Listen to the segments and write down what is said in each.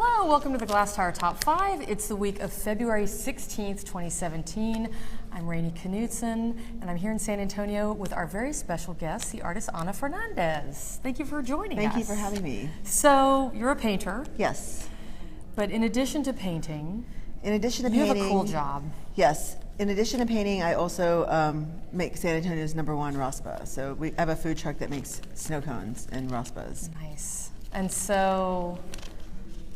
Hello, welcome to the Glasstire Top Five. It's the week of February 16th, 2017. I'm Rainey Knudson, and I'm here in San Antonio with our very special guest, the artist Ana Fernandez. Thank you for joining us. Thank you for having me. So, you're a painter. Yes. But in addition to painting, you have a cool job. Yes. In addition to painting, I also make San Antonio's #1 raspa. So we have a food truck that makes snow cones and raspas. Nice. And so,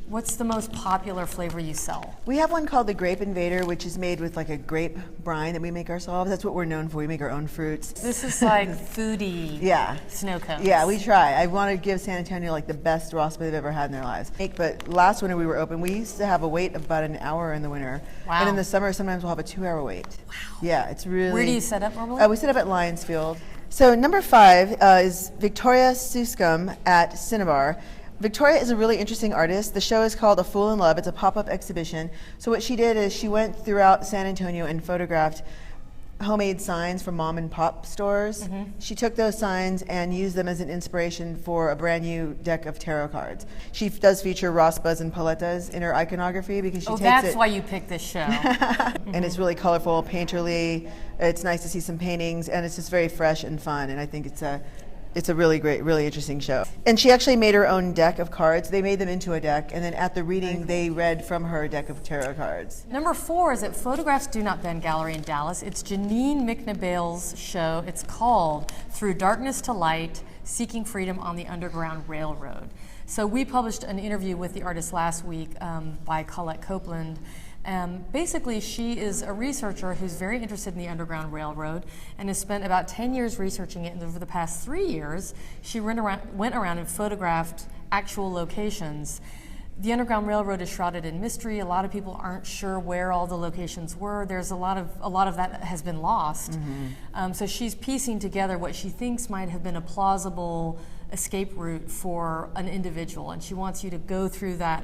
what's the most popular flavor you sell? We have one called the Grape Invader, which is made with like a grape brine that we make ourselves. That's what we're known for. We make our own fruits. This is like foodie snow cones. Yeah, we try. I want to give San Antonio like the best raspa they've ever had in their lives. But last winter we were open, we used to have a wait of about an hour in the winter. Wow. And in the summer, sometimes we'll have a 2-hour wait. Wow. Yeah, it's really... Where do you set up normally? We set up at Lions Field. So #5 is Victoria Suscum at Cinnabar. Victoria is a really interesting artist. The show is called A Fool in Love. It's a pop-up exhibition. So what she did is she went throughout San Antonio and photographed homemade signs from mom and pop stores. Mm-hmm. She took those signs and used them as an inspiration for a brand new deck of tarot cards. She does feature raspas and paletas in her iconography because she takes that's why you picked this show. And it's really colorful, painterly. It's nice to see some paintings, and it's just very fresh and fun. And I think it's a really great, really interesting show. And she actually made her own deck of cards. They made them into a deck, and then at the reading, they read from her deck of tarot cards. #4 is at Photographs Do Not Bend Gallery in Dallas. It's Janine Makhnabe's show. It's called Through Darkness to Light, Seeking Freedom on the Underground Railroad. So we published an interview with the artist last week by Colette Copeland. Basically, she is a researcher who's very interested in the Underground Railroad and has spent about 10 years researching it. And over the past 3 years, she went around and photographed actual locations. The Underground Railroad is shrouded in mystery. A lot of people aren't sure where all the locations were. There's a lot of that has been lost. Mm-hmm. So she's piecing together what she thinks might have been a plausible escape route for an individual, and she wants you to go through that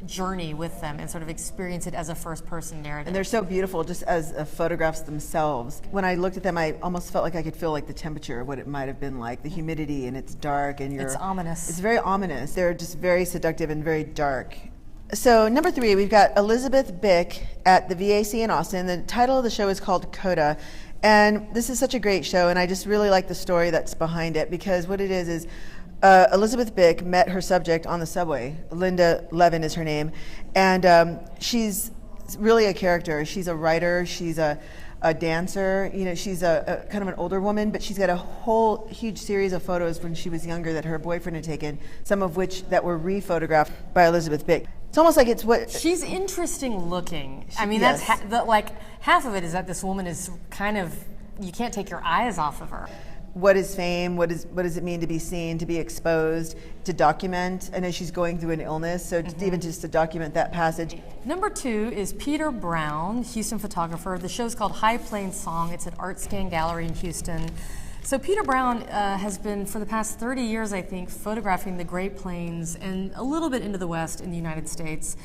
journey with them and sort of experience it as a first-person narrative. And they're so beautiful just as photographs themselves. When I looked at them, I almost felt like I could feel like the temperature of what it might have been like, the humidity, and it's dark and it's ominous. It's very ominous. They're just very seductive and very dark. So #3, we've got Elizabeth Bick at the VAC in Austin. The title of the show is called Coda. And this is such a great show, and I just really like the story that's behind it, because what it is Elizabeth Bick met her subject on the subway. Linda Levin is her name, and she's really a character. She's a writer, she's a dancer, she's a kind of an older woman, but she's got a whole huge series of photos when she was younger that her boyfriend had taken, some of which that were re-photographed by Elizabeth Bick. It's almost like it's what... She's interesting looking. I mean, yes. That's half of it is that this woman is kind of, you can't take your eyes off of her. What is fame? What does it mean to be seen, to be exposed, to document? I know she's going through an illness, so even just to document that passage. #2 is Peter Brown, Houston photographer. The show's called High Plains Song. It's at Art Scan Gallery in Houston. So Peter Brown has been, for the past 30 years, I think, photographing the Great Plains and a little bit into the West in the United States.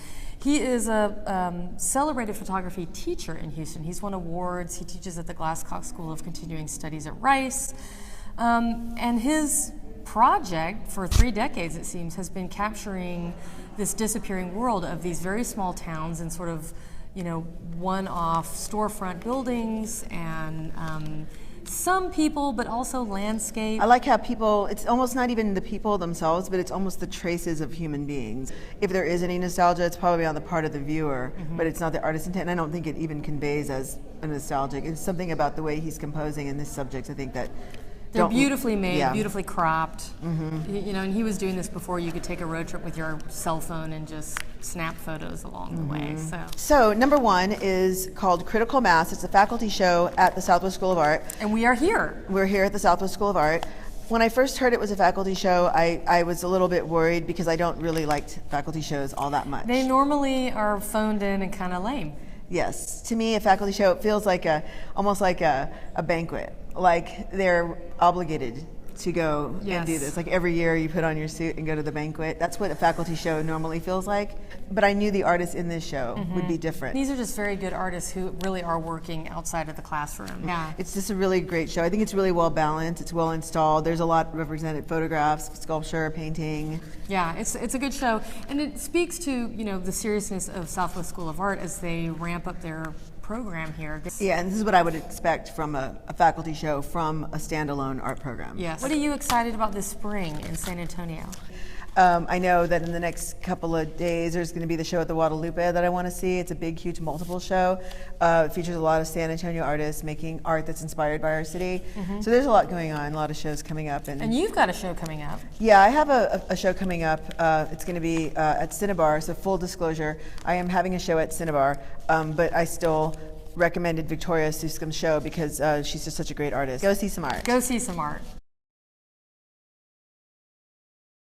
He is a celebrated photography teacher in Houston. He's won awards. He teaches at the Glasstire School of Continuing Studies at Rice. And his project, for 3 decades it seems, has been capturing this disappearing world of these very small towns and sort of, one-off storefront buildings and some people, but also landscape. I like how people, it's almost not even the people themselves, but it's almost the traces of human beings. If there is any nostalgia, it's probably on the part of the viewer, but it's not the artist's intent, and I don't think it even conveys as a nostalgic. It's something about the way he's composing in this subject, I think that... They're beautifully made, beautifully cropped. And he was doing this before you could take a road trip with your cell phone and just snap photos along the way. So #1 is called Critical Mass. It's a faculty show at the Southwest School of Art. And we are here. We're here at the Southwest School of Art. When I first heard it was a faculty show, I was a little bit worried because I don't really like faculty shows all that much. They normally are phoned in and kind of lame. Yes. To me, a faculty show, it feels like almost like a banquet. Like they're obligated to go and do this. Like every year you put on your suit and go to the banquet. That's what a faculty show normally feels like. But I knew the artists in this show would be different. These are just very good artists who really are working outside of the classroom. Yeah. It's just a really great show. I think it's really well balanced. It's well installed. There's a lot represented: photographs, sculpture, painting. Yeah, it's a good show, and it speaks to the seriousness of Southwest School of Art as they ramp up their program here. Yeah, and this is what I would expect from a faculty show from a standalone art program. Yes. What are you excited about this spring in San Antonio? I know that in the next couple of days there's going to be the show at the Guadalupe that I want to see. It's a big, huge, multiple show. It features a lot of San Antonio artists making art that's inspired by our city. So there's a lot going on, a lot of shows coming up. And you've got a show coming up. Yeah, I have a show coming up. It's going to be at Cinnabar, so full disclosure, I am having a show at Cinnabar, but I still recommended Victoria Suscom's show because she's just such a great artist. Go see some art. Go see some art.